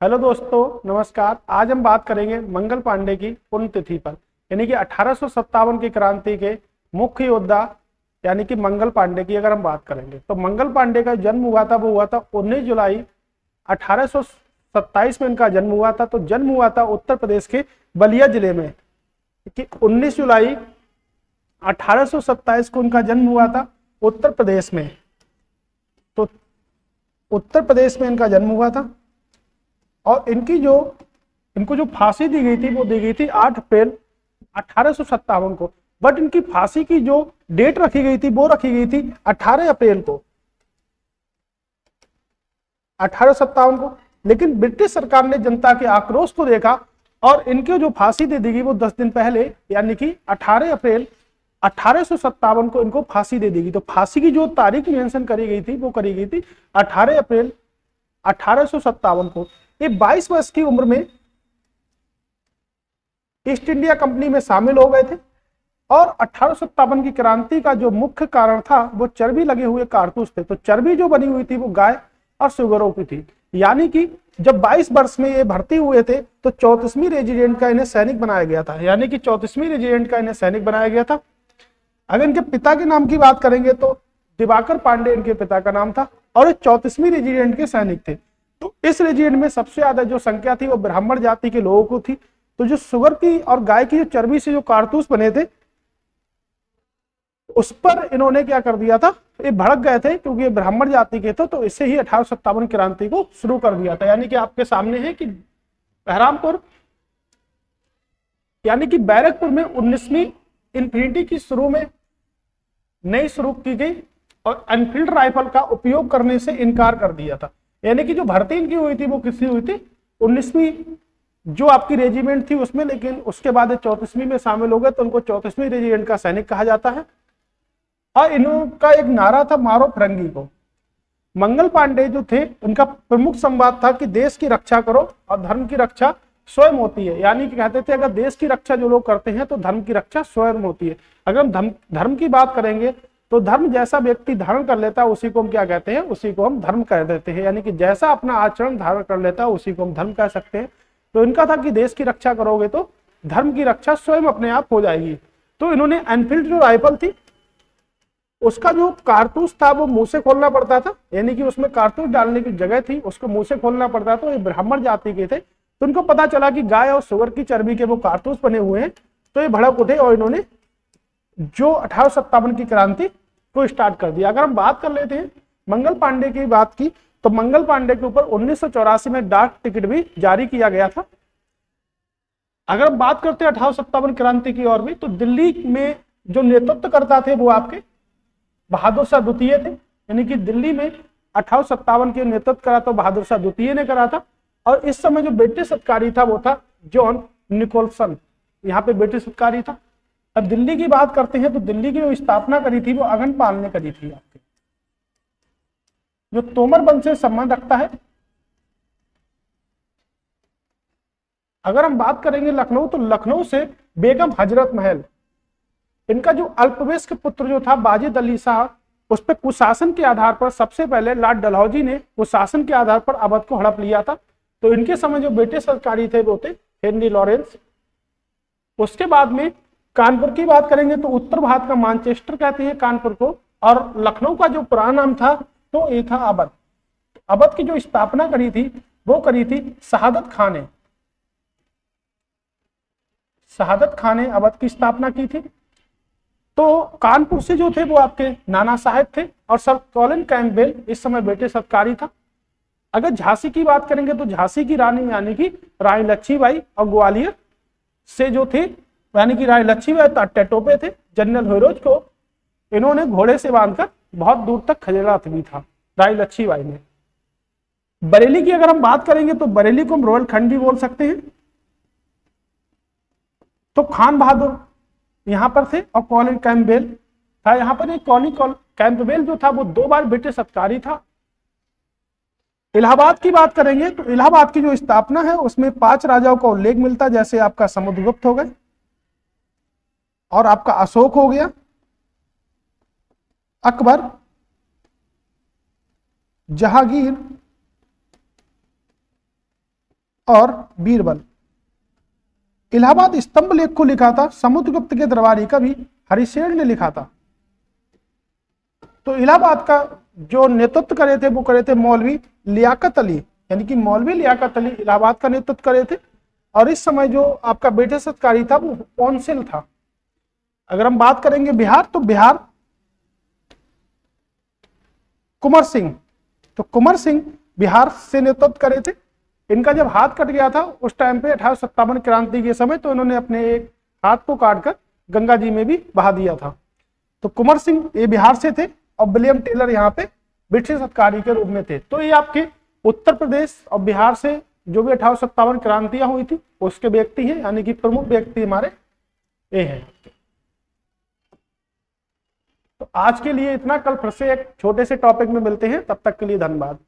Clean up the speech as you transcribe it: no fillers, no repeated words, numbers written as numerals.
Hello दोस्तों, नमस्कार। आज हम बात करेंगे मंगल पांडे की पुण्यतिथि पर, यानी कि 1857 की क्रांति के मुख्य योद्धा यानी कि मंगल पांडे की अगर हम बात करेंगे तो मंगल पांडे का जन्म हुआ था, वो हुआ था 19 जुलाई 1827 में इनका जन्म हुआ था। तो जन्म हुआ था उत्तर प्रदेश के बलिया जिले में कि 19 जुलाई 1827 को इनका जन्म हुआ था उत्तर प्रदेश में। तो उत्तर प्रदेश में इनका जन्म हुआ था और इनको जो फांसी दी गई थी वो दी गई थी 8 अप्रैल 1857 को। बट इनकी फांसी की जो डेट रखी गई थी वो रखी गई थी 18 अप्रैल को 1857 को। लेकिन ब्रिटिश सरकार ने जनता के आक्रोश को देखा और इनकी जो फांसी दे दी गई वो 10 दिन पहले यानी कि 18 अप्रैल 1857 को इनको फांसी दे दी गई। तो फांसी की जो तारीख मेंशन करी गई थी वो करी गई थी 18 अप्रैल 1857 को। ये 22 वर्ष की उम्र में ईस्ट इंडिया कंपनी में शामिल हो गए थे और 1857 की क्रांति का जो मुख्य कारण था वो चर्बी लगे हुए कारतूस थे। तो चर्बी जो बनी हुई थी वो गाय और सुअरों की थी। यानी कि जब 22 वर्ष में ये भर्ती हुए थे तो 34वीं रेजिडेंट का इन्हें सैनिक बनाया गया था, यानी कि 34वीं रेजिडेंट का इन्हें सैनिक बनाया गया था। अगर इनके पिता के नाम की बात करेंगे तो दिवाकर पांडे इनके पिता का नाम था और ये 34वीं रेजिडेंट के सैनिक थे। तो इस रेजिमेंट में सबसे ज्यादा जो संख्या थी वो ब्राह्मण जाति के लोगों को थी। तो जो सुअर की और गाय की जो चर्बी से जो कारतूस बने थे उस पर इन्होंने क्या कर दिया था, ये भड़क गए थे क्योंकि ये ब्राह्मण जाति के थे। तो इससे ही 1857 क्रांति को शुरू कर दिया था। यानी कि आपके सामने है कि बहरामपुर यानी कि बैरकपुर में 19वीं इन्फिनिटी की शुरू में नई शुरू की गई और एनफील्ड राइफल का उपयोग करने से इनकार कर दिया था। यानी कि जो भर्ती इनकी हुई थी वो किसकी हुई थी, 19वीं जो आपकी रेजिमेंट थी उसमें। लेकिन उसके बाद 34वीं में शामिल हो गए तो उनको 34वीं रेजिमेंट का सैनिक कहा जाता है। और इनका एक नारा था, मारो फिरंगी को। मंगल पांडे जो थे उनका प्रमुख संवाद था कि देश की रक्षा करो और धर्म की रक्षा स्वयं होती है। यानी कि कहते थे अगर देश की रक्षा जो लोग करते हैं तो धर्म की रक्षा स्वयं होती है। अगर हम धर्म की बात करेंगे तो धर्म जैसा व्यक्ति धारण कर लेता है उसी को हम क्या कहते हैं, उसी को हम धर्म कह देते हैं। यानी कि जैसा अपना आचरण धारण कर लेता है उसी को हम धर्म कह सकते हैं। तो इनका था कि देश की रक्षा करोगे तो धर्म की रक्षा स्वयं अपने आप हो जाएगी। तो इन्होंने एनफील्ड जो राइफल थी उसका जो कारतूस था वो मुंह से खोलना पड़ता था, यानी कि उसमें कारतूस डालने की जगह थी उसको मुंह से खोलना पड़ता था। तो ये ब्राह्मण जाति के थे तो उनको पता चला कि गाय और सुअर की चर्बी के वो कारतूस बने हुए हैं। तो ये भड़क उठे और इन्होंने जो 1857 की क्रांति को स्टार्ट कर दिया। अगर हम बात कर लेते हैं मंगल पांडे की बात की तो मंगल पांडे के ऊपर 1984 में डाक टिकट भी जारी किया गया था। अगर हम बात करते हैं 1857 क्रांति की और भी तो दिल्ली में जो नेतृत्व करता थे वो आपके बहादुर शाह द्वितीय थे। यानी कि दिल्ली में 1857 के नेतृत्व करा तो बहादुर शाह द्वितीय ने करा था। और इस समय जो ब्रिटिश अधिकारी था वो था जॉन निकोलसन, यहाँ पे ब्रिटिश अधिकारी था। अब दिल्ली की बात करते हैं तो दिल्ली की जो स्थापना करी थी वो अगनपाल ने करी थी, आपके जो तोमर वंश से संबंध रखता है। अगर हम बात करेंगे लखनऊ तो लखनऊ से बेगम हजरत महल, इनका जो अल्पवयस्क पुत्र जो था बाजिद अली शाह, उस पर कुशासन के आधार पर सबसे पहले लॉर्ड डलहौजी ने कुशासन के आधार पर अवध को हड़प लिया था। तो इनके समय जो ब्रिटिश अधिकारी थे वो थे हेनरी लॉरेंस। उसके बाद में कानपुर की बात करेंगे तो उत्तर भारत का मानचेस्टर कहते हैं कानपुर को। और लखनऊ का जो पुराना नाम था तो ये था अवध। अवध की जो स्थापना करी थी वो करी थी शहादत खान ने। शहादत खान ने अवध की स्थापना की थी। तो कानपुर से जो थे वो आपके नाना साहेब थे और सर कॉलिन कैम्पबेल इस समय ब्रिटिश अधिकारी था। अगर झांसी की बात करेंगे तो झांसी की रानी यानी कि रानी लक्ष्मीबाई और ग्वालियर से जो थे यानी कि रानी लक्ष्मीबाई टेटोपे थे। जनरल हिरोज को इन्होंने घोड़े से बांधकर बहुत दूर तक खदेड़ा भी था रानी लक्ष्मीबाई ने। बरेली की अगर हम बात करेंगे तो बरेली को हम रोयल खंड भी बोल सकते हैं। तो खान बहादुर यहां पर थे और कॉलिन कैम्पबेल था यहां पर। कॉलिन कैम्पबेल जो था वो 2 बार ब्रिटिश अधिकारी था। इलाहाबाद की बात करेंगे तो इलाहाबाद की जो स्थापना है उसमें 5 राजाओं का उल्लेख मिलता है, जैसे आपका समुद्रगुप्त हो गए और आपका अशोक हो गया, अकबर, जहांगीर और बीरबल। इलाहाबाद स्तंभ लेख को लिखा था समुद्रगुप्त के दरबारी कवि हरिशेन ने लिखा था। तो इलाहाबाद का जो नेतृत्व करे थे वो करे थे मौलवी लियाकत अली, यानी कि मौलवी लियाकत अली इलाहाबाद का नेतृत्व करे थे। और इस समय जो आपका ब्रिटिश अधिकारी था वो कौंसिल था। अगर हम बात करेंगे बिहार, तो बिहार कुंवर सिंह, तो कुंवर सिंह बिहार से नेतृत्व करे थे। इनका जब हाथ कट गया था उस टाइम पे 1857 क्रांति के समय, तो इन्होंने अपने एक हाथ को काटकर गंगा जी में भी बहा दिया था। तो कुंवर सिंह ये बिहार से थे और विलियम टेलर यहाँ पे ब्रिटिश अधिकारी के रूप में थे। तो ये आपके उत्तर प्रदेश और बिहार से जो भी 1857 क्रांतियां हुई थी उसके व्यक्ति हैं, यानी कि प्रमुख व्यक्ति हमारे ये हैं। तो आज के लिए इतना, कल फिर से एक छोटे से टॉपिक में मिलते हैं, तब तक के लिए धन्यवाद।